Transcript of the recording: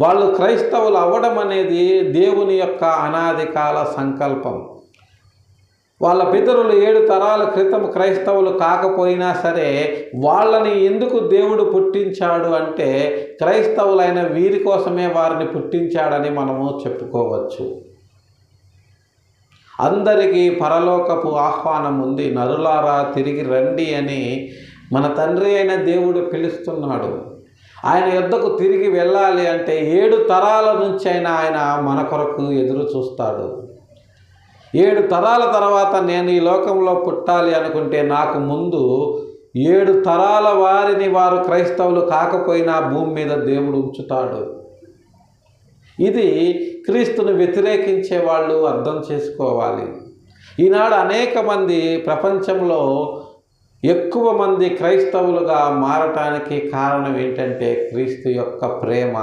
వాళ్ళు క్రైస్తవులు అవ్వడం అనేది దేవుని యొక్క అనాది కాల సంకల్పం. వాళ్ళ పితరులు 7 తరాల క్రితం క్రైస్తవులు కాకపోయినా సరే, వాళ్ళని ఎందుకు దేవుడు పుట్టించాడు అంటే క్రైస్తవులైన వీరి కోసమే వారిని పుట్టించాడని మనము చెప్పుకోవచ్చు. అందరికీ పరలోకపు ఆహ్వానం ఉంది. నరులారా తిరిగి రండి అని మన తండ్రి అయిన దేవుడు పిలుస్తున్నాడు. ఆయన యొద్దకు తిరిగి వెళ్ళాలి అంటే 7 తరాల నుంచి అయినా ఆయన మన కొరకు ఎదురు చూస్తాడు. 7 తరాల తర్వాత నేను ఈ లోకంలో పుట్టాలి అనుకుంటే నాకు ముందు 7 తరాల వారు క్రైస్తవులు కాకపోయినా భూమి మీద దేవుడు ఉంచుతాడు. ఇది క్రీస్తును వ్యతిరేకించే వాళ్ళు అర్థం చేసుకోవాలి. ఈనాడు అనేక మంది ప్రపంచంలో ఎక్కువ మంది క్రైస్తవులుగా మారటానికి కారణం ఏంటంటే క్రీస్తు యొక్క ప్రేమ,